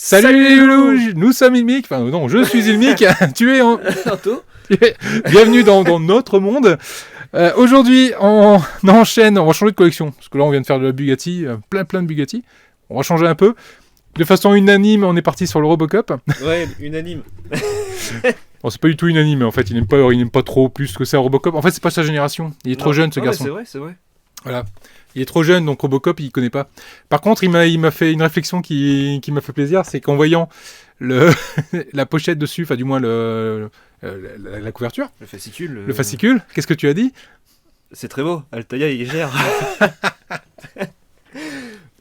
Salut les loulous, nous sommes Ilmic, enfin non, je suis Ilmic, tu es en... Bienvenue dans notre monde. Aujourd'hui, on enchaîne, on va changer de collection, parce que là on vient de faire de la Bugatti, plein de Bugatti. On va changer un peu. De façon unanime, on est parti sur le Robocop. Ouais, unanime. Bon, c'est pas du tout unanime, en fait, il n'aime pas trop plus que ça Robocop. En fait, c'est pas sa génération, il est trop jeune ce garçon. C'est vrai. Voilà. Il est trop jeune, donc Robocop, il connaît pas. Par contre, il m'a fait une réflexion qui m'a fait plaisir, c'est qu'en voyant la pochette dessus, enfin du moins la couverture, Le fascicule. le fascicule, qu'est-ce que tu as dit ? C'est très beau. Altaïa, il gère.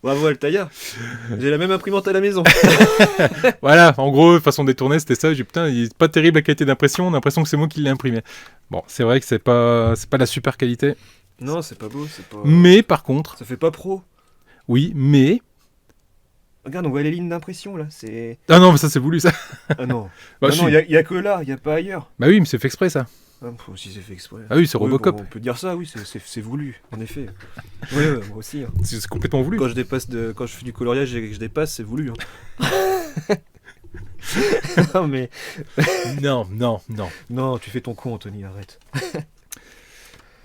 Bravo Altaïa. J'ai la même imprimante à la maison. Voilà, en gros, façon détournée, c'était ça. J'ai dit, putain, il est pas terrible la qualité d'impression. On a l'impression que c'est moi qui l'ai imprimé. Bon, c'est vrai que c'est pas la super qualité. Non, c'est pas beau, c'est pas. Mais par contre, Ça fait pas pro. oui, mais Regarde, on voit les lignes d'impression là. C'est. ah non, mais ça c'est voulu ça. Ah non. Bah, non, il y a que là, il y a pas ailleurs. bah oui, mais c'est fait exprès ça. Ah, si c'est fait exprès. Ah oui, c'est Oui, Robocop. bon, on peut dire ça, oui, c'est voulu, en effet. Ouais, moi aussi. Hein. C'est complètement voulu. Quand je fais du coloriage et que je dépasse, c'est voulu. Hein. Non mais. Non. Non, tu fais ton con, Anthony, arrête.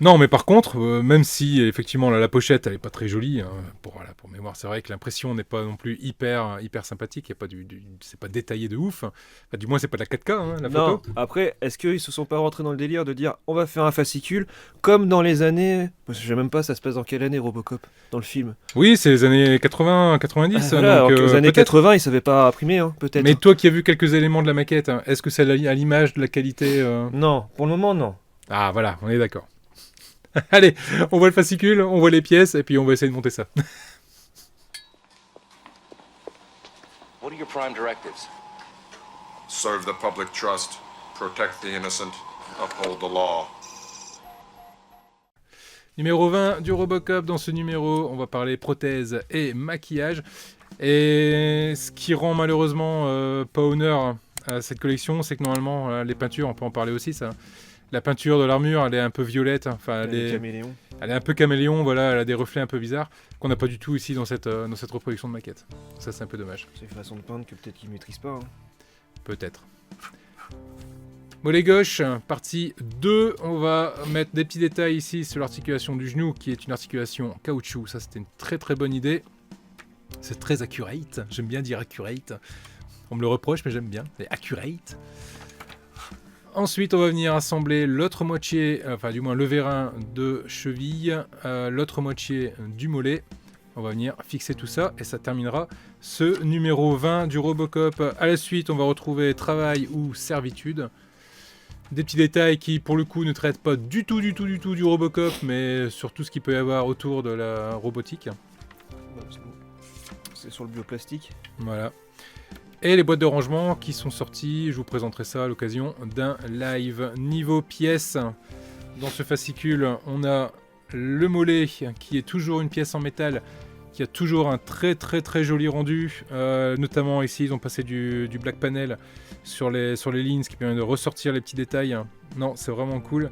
Non, mais par contre, même si effectivement la pochette elle est pas très jolie, hein, pour mémoire, c'est vrai que l'impression n'est pas non plus hyper sympathique. Il y a pas c'est pas détaillé de ouf. Enfin, du moins, c'est pas de la 4K, hein, la Non, photo. après, est-ce qu'ils se sont pas rentrés dans le délire de dire on va faire un fascicule comme dans les années. Parce que je sais même pas, ça se passe dans quelle année Robocop dans le film. Oui, c'est les années 80, 90. Voilà, donc, alors que les années peut-être. 80, ils savaient pas imprimer, hein, peut-être. Mais toi qui as vu quelques éléments de la maquette, hein, est-ce que c'est à l'image de la qualité Non, pour le moment, non. Ah voilà, on est d'accord. Allez, on voit le fascicule, on voit les pièces, et puis on va essayer de monter ça. What are your prime directives? Serve the public trust, protect the innocent, uphold the law. Numéro 20 du Robocop. Dans ce numéro, on va parler prothèse et maquillage. Et ce qui rend malheureusement pas honneur à cette collection, c'est que normalement, les peintures, on peut en parler aussi, ça. La peinture de l'armure, elle est un peu violette. Enfin, Caméléon. elle est un peu caméléon, voilà, elle a des reflets un peu bizarres qu'on n'a pas du tout ici dans cette reproduction de maquette. Ça, c'est un peu dommage. C'est une façon de peindre que peut-être qu'ils maîtrisent pas. Hein. Peut-être. Mollet gauche, partie 2. On va mettre des petits détails ici sur l'articulation du genou, qui est une articulation caoutchouc. Ça, c'était une très très bonne idée. C'est très accurate. J'aime bien dire accurate. On me le reproche, mais j'aime bien. C'est accurate. Ensuite, on va venir assembler l'autre moitié, enfin du moins le vérin de cheville, l'autre moitié du mollet. On va venir fixer tout ça et ça terminera ce numéro 20 du Robocop. À la suite, on va retrouver travail ou servitude. Des petits détails qui, pour le coup, ne traitent pas du tout du Robocop, mais sur tout ce qu'il peut y avoir autour de la robotique. C'est sur le bioplastique. Voilà. Et les boîtes de rangement qui sont sorties, je vous présenterai ça à l'occasion d'un live. Niveau pièces, dans ce fascicule, on a le mollet qui est toujours une pièce en métal, qui a toujours un très joli rendu. Notamment ici, ils ont passé du black panel sur les lignes, ce qui permet de ressortir les petits détails. Non, c'est vraiment cool.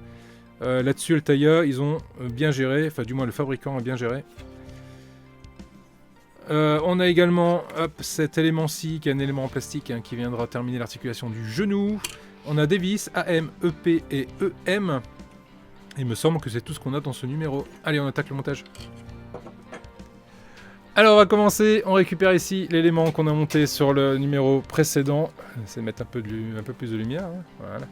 Là-dessus, le Taya, ils ont bien géré, enfin du moins le fabricant a bien géré. On a également cet élément-ci qui est un élément en plastique qui viendra terminer l'articulation du genou. On a des vis AM, EP et EM. Il me semble que c'est tout ce qu'on a dans ce numéro. Allez, on attaque le montage. Alors on va commencer, on récupère ici l'élément qu'on a monté sur le numéro précédent. C'est de mettre un peu plus de lumière. Hein. Voilà.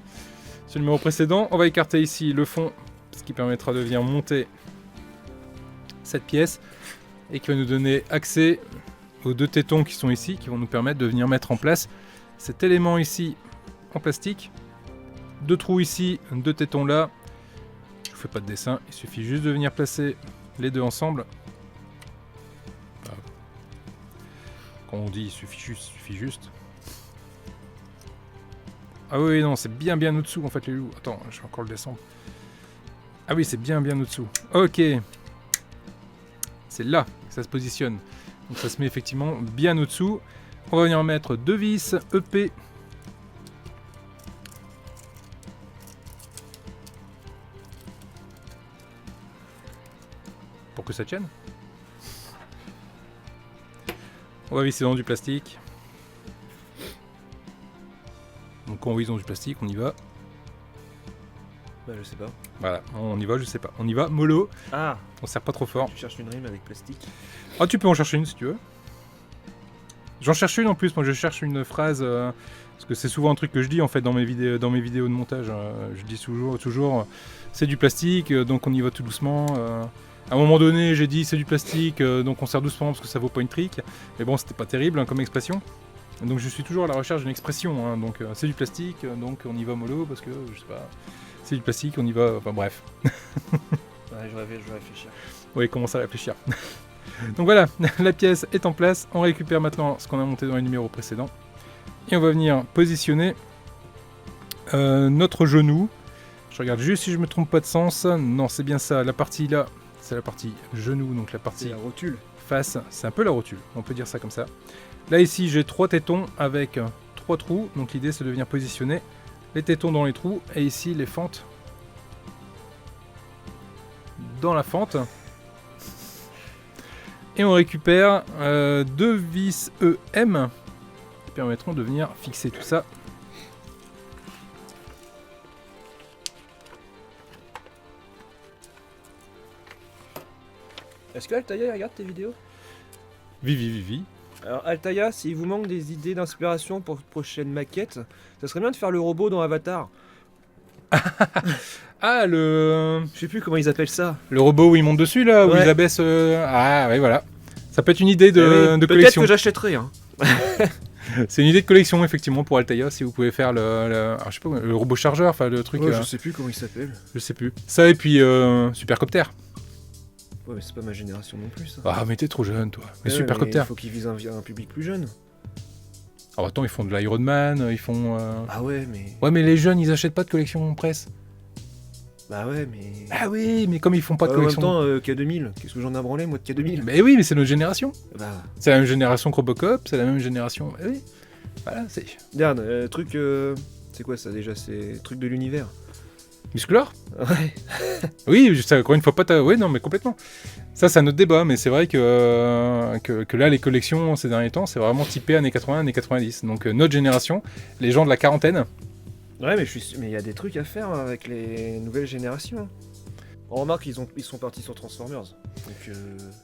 Sur le numéro précédent, on va écarter ici le fond, ce qui permettra de venir monter cette pièce. Et qui va nous donner accès aux deux tétons qui sont ici, qui vont nous permettre de venir mettre en place cet élément ici en plastique. Deux trous ici, deux tétons là. Je vous fais pas de dessin, il suffit juste de venir placer les deux ensemble. Quand on dit il suffit juste. Ah oui, non, c'est bien au-dessous en fait les loups. Attends, je vais encore le descendre. Ah oui, c'est bien au-dessous. Ok. C'est là que ça se positionne. Donc ça se met effectivement bien au-dessous. On va venir mettre deux vis EP. Pour que ça tienne. On va visser dans du plastique. Donc quand ils ont du plastique, on y va. Bah, je sais pas. Voilà, on y va, je sais pas. On y va, mollo, Ah, on serre pas trop fort. tu cherches une rime avec plastique. Ah, tu peux en chercher une si tu veux. J'en cherche une en plus, moi je cherche une phrase, parce que c'est souvent un truc que je dis en fait dans mes vidéos de montage. Je dis toujours c'est du plastique, donc on y va tout doucement. À un moment donné, j'ai dit c'est du plastique, donc on serre doucement parce que ça vaut pas une trique. Mais bon, c'était pas terrible hein, comme expression. Donc je suis toujours à la recherche d'une expression. Hein, donc c'est du plastique, donc on y va mollo parce que je sais pas. C'est du plastique, on y va. Enfin bref. Ouais, je vais réfléchir. Oui, commence à réfléchir. Donc voilà, la pièce est en place. On récupère maintenant ce qu'on a monté dans les numéros précédents. Et on va venir positionner notre genou. Je regarde juste si je me trompe pas de sens. Non, c'est bien ça. La partie là, c'est la partie genou, donc la C'est partie la rotule. face. C'est un peu la rotule, on peut dire ça comme ça. Là ici, j'ai 3 tétons avec 3 trous. Donc l'idée c'est de venir positionner les tétons dans les trous. Et ici, les fentes dans la fente. Et on récupère 2 vis EM qui permettront de venir fixer tout ça. Est-ce que Altaïa regarde tes vidéos? Vivi. Alors Altaïa, s'il vous manque des idées d'inspiration pour de prochaines maquettes, ça serait bien de faire le robot dans Avatar. Ah, le Je sais plus comment ils appellent ça. robot où il monte dessus là, où Ouais. il abaisse. Ah, ouais, voilà. Ça peut être une idée de, Eh oui, de peut-être collection. que j'achèterai. Hein. C'est une idée de collection effectivement pour Altaïa si vous pouvez faire alors, je sais pas, le robot chargeur, enfin le truc. Ouais, je sais plus comment il s'appelle. Je sais plus. Ça et puis Supercopter. Ouais, mais c'est pas ma génération non plus ça. Ah, mais t'es trop jeune toi. Mais Ouais, Supercopter. Il faut qu'ils visent un public plus jeune. Alors attends, ils font de l'Iron Man, ils font. Ah ouais, mais. Ouais, mais les jeunes ils achètent pas de collection presse. Bah ouais, mais. Ah oui, mais comme ils font pas de en même collection. temps, K2000, qu'est-ce que j'en ai à branler moi de K2000? Mais oui, mais c'est notre génération. Bah. C'est la même génération que Robocop, c'est la même génération. Eh oui. Voilà, c'est. Regarde, truc. C'est quoi ça déjà? C'est truc de l'univers. Musclor. Ouais. Oui, je sais, encore une fois pas ta. Oui, non, mais complètement. Ça, c'est un autre débat, mais c'est vrai que là, les collections ces derniers temps, c'est vraiment typé années 80, années 90. Donc, notre génération, les gens de la quarantaine. Ouais, mais il y a des trucs à faire avec les nouvelles générations. On remarque qu'ils sont partis sur Transformers. Donc,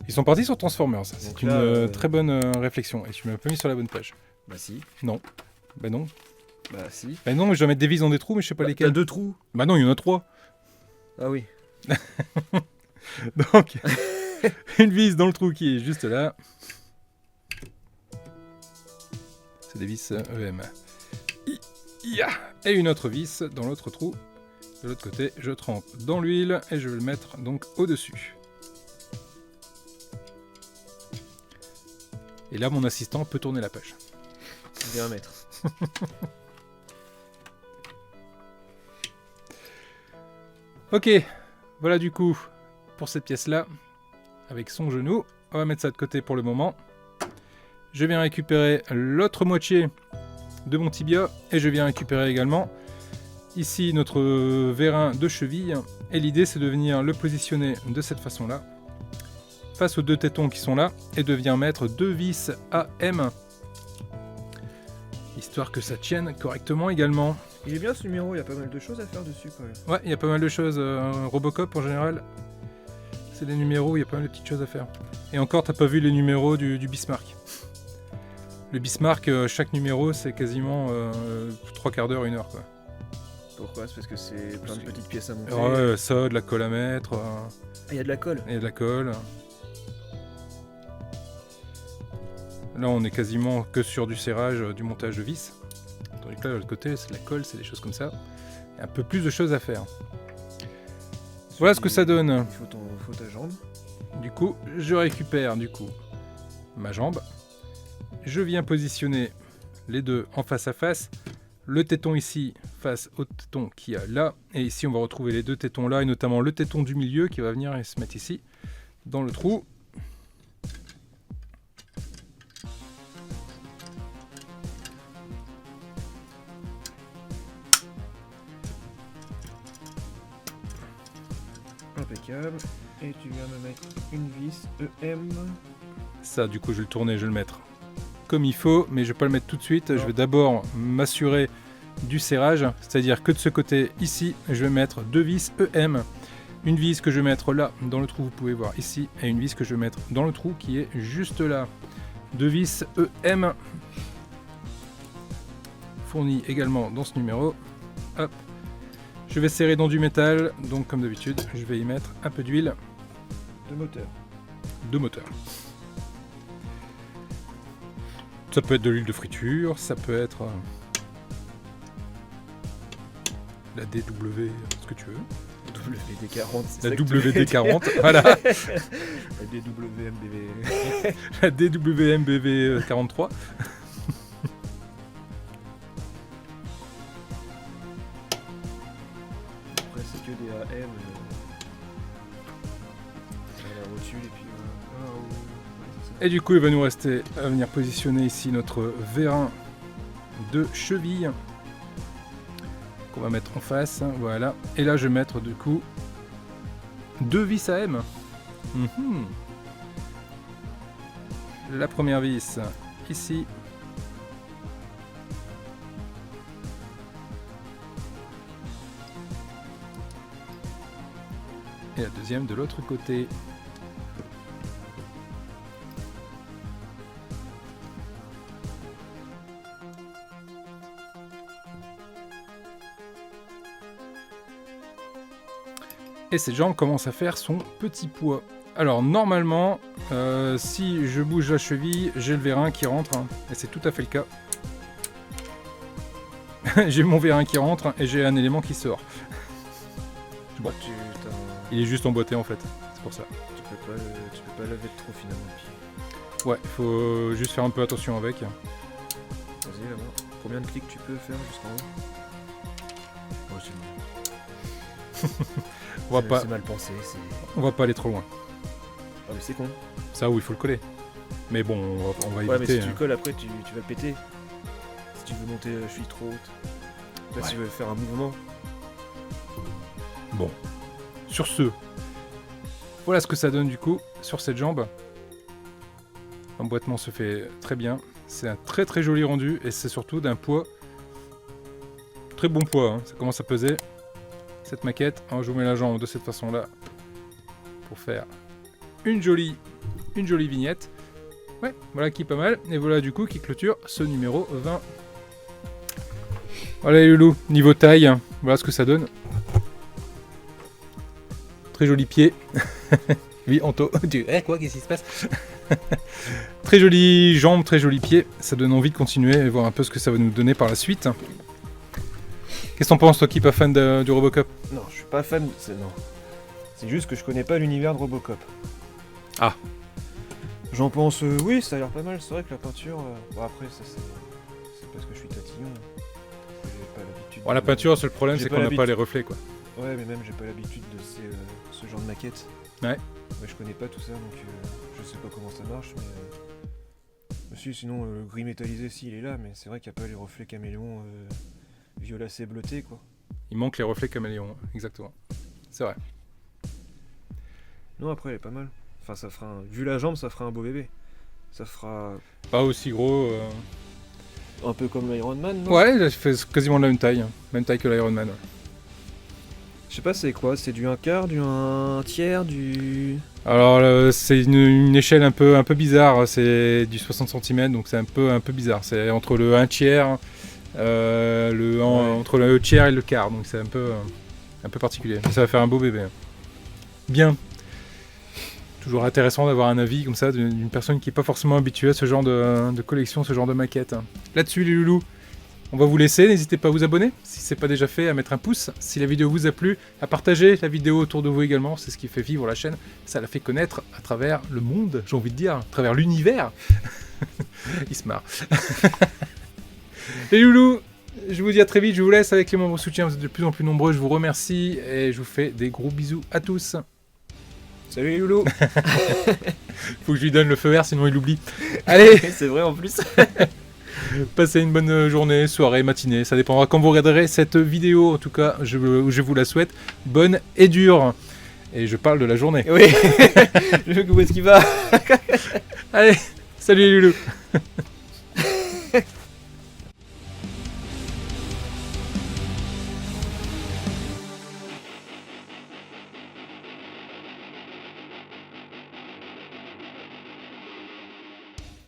Ils sont partis sur Transformers. C'est Donc une là, très bonne réflexion. Et tu m'as pas mis sur la bonne page. bah si. Non. Bah non. Bah si. Bah non, mais je dois mettre des vis dans des trous, mais je sais pas T'as lesquels. 2 trous. Bah non, il y en a 3. Ah oui. Donc, une vis dans le trou qui est juste là. C'est des vis EM. Et une autre vis dans l'autre trou. De l'autre côté, je trempe dans l'huile et je vais le mettre donc au-dessus. Et là, mon assistant peut tourner la page. Il vient un mètre. Ok, voilà du coup pour cette pièce-là, avec son genou. On va mettre ça de côté pour le moment. Je viens récupérer l'autre moitié de mon tibia et je viens récupérer également ici notre vérin de cheville. Et l'idée c'est de venir le positionner de cette façon-là, face aux 2 tétons qui sont là, et de venir mettre 2 vis AM, histoire que ça tienne correctement également. Il est bien ce numéro, il y a pas mal de choses à faire dessus quand même. Ouais, il y a pas mal de choses. Robocop en général, c'est des numéros où il y a pas mal de petites choses à faire. Et encore, t'as pas vu les numéros du Bismarck. Le Bismarck, chaque numéro, c'est quasiment 3 quarts d'heure, 1 heure. Quoi. Pourquoi? C'est parce que c'est plein de petites pièces à monter. Ouais, ça, de la colle à mettre, Ah, il y a de la colle. et de la colle. Là, on est quasiment que sur du serrage, du montage de vis. Tandis que là, de l'autre côté, c'est de la colle, c'est des choses comme ça. Il y a un peu plus de choses à faire. Voilà ce que ça donne. Il faut ta jambe. Du coup, je récupère ma jambe. Je viens positionner les deux en face à face. Le téton ici face au téton qu'il y a là. Et ici, on va retrouver les 2 tétons là, et notamment le téton du milieu qui va venir et se mettre ici, dans le trou. Impeccable. Et tu viens me mettre une vis EM. Ça, du coup, je vais le tourner, je vais le mettre comme il faut, mais je vais pas le mettre tout de suite. Je vais d'abord m'assurer du serrage, c'est-à-dire que de ce côté ici, je vais mettre 2 vis EM. Une vis que je vais mettre là, dans le trou, vous pouvez voir ici, et une vis que je vais mettre dans le trou qui est juste là. 2 vis EM, fournies également dans ce numéro. Hop. Je vais serrer dans du métal, donc comme d'habitude, je vais y mettre un peu d'huile De moteur. de moteur. Ça peut être de l'huile de friture, ça peut être la DW, ce que tu veux. WD-40, c'est La ça que tu veux dire. WD-40, voilà. La DWMBV. La DWMBV 43. Après, c'est que des AM. La rotule et puis. Et du coup, il va nous rester à venir positionner ici notre vérin de cheville qu'on va mettre en face. Voilà. Et là, je vais mettre du coup 2 vis à M. Mhm. La première vis ici. Et la deuxième de l'autre côté. Et cette jambe commence à faire son petit poids. Alors normalement, si je bouge la cheville, j'ai le vérin qui rentre, hein, et c'est tout à fait le cas. J'ai mon vérin qui rentre et j'ai un élément qui sort. Bon. Il est juste emboîté en fait, c'est pour ça. Tu peux pas lever de trop finalement. Puis... Ouais, il faut juste faire un peu attention avec. Vas-y là-bas. Combien de clics tu peux faire jusqu'en haut? Oh, c'est c'est mal pensé. On va pas aller trop loin. Ah mais c'est con. Ça où il faut le coller. Mais bon, on va Ouais mais éviter. si tu le colles après tu vas le péter. Si tu veux monter la cheville trop haute. Là si tu veux faire un mouvement. Bon. Sur ce, voilà ce que ça donne du coup sur cette jambe. L'emboîtement se fait très bien. C'est un très très joli rendu et c'est surtout d'un poids. Très bon poids, hein. Ça commence à peser. Cette maquette, alors je vous mets la jambe de cette façon là pour faire une jolie vignette. Ouais, voilà qui est pas mal. Et voilà du coup qui clôture ce numéro 20. Voilà les loulous, niveau taille, voilà ce que ça donne. Très joli pied. Oui, Anto, quoi, qu'est-ce qui se passe? Très jolie jambe, très joli pied. Ça donne envie de continuer et voir un peu ce que ça va nous donner par la suite. Qu'est-ce que t'en penses, toi qui n'es pas fan du Robocop? Non, je suis pas fan. Non. C'est juste que je connais pas l'univers de Robocop. Ah. J'en pense. Oui, ça a l'air pas mal. C'est vrai que la peinture. Bon, après, ça c'est parce que je suis tatillon. J'ai pas l'habitude. Bon, la peinture, c'est le problème, J'ai c'est pas qu'on n'a pas l'habitude. les reflets, quoi. Ouais, mais même j'ai pas l'habitude de ce genre de maquette. Ouais. Mais je connais pas tout ça, donc je sais pas comment ça marche. Mais si, sinon le gris métallisé, si il est là, mais c'est vrai qu'il n'y a pas les reflets caméléons violacés bleutés, quoi. Il manque les reflets caméléons, exactement. C'est vrai. Non, après elle est pas mal. Enfin, ça fera vu la jambe, ça fera un beau bébé. Ça fera Pas aussi gros. un peu comme l'Iron Man, non? Ouais, il fait quasiment la même taille. Même taille que l'Iron Man. Ouais. Je sais pas, c'est quoi? C'est du 1/4, du 1/3, du... Alors, c'est une échelle un peu bizarre. C'est du 60 cm, donc c'est un peu bizarre. C'est entre le 1/3, entre le tiers et le quart. Donc c'est un peu particulier. Ça va faire un beau bébé. Bien. Toujours intéressant d'avoir un avis comme ça d'une personne qui n'est pas forcément habituée à ce genre de collection, ce genre de maquette. Là-dessus, les loulous, on va vous laisser. N'hésitez pas à vous abonner si ce n'est pas déjà fait, à mettre un pouce si la vidéo vous a plu, à partager la vidéo autour de vous également. C'est ce qui fait vivre la chaîne. Ça la fait connaître à travers le monde, j'ai envie de dire, à travers l'univers. Il se marre. Les loulous, je vous dis à très vite. Je vous laisse avec les membres soutiens. Vous êtes de plus en plus nombreux. Je vous remercie et je vous fais des gros bisous à tous. Salut les loulous. Faut que je lui donne le feu vert, sinon il oublie. Allez, C'est vrai en plus. passez une bonne journée, soirée, matinée. Ça dépendra quand vous regarderez cette vidéo. En tout cas, je vous la souhaite bonne et dure. Et je parle de la journée. Oui. Je veux que où est-ce qu'il va. Allez, salut les loulous.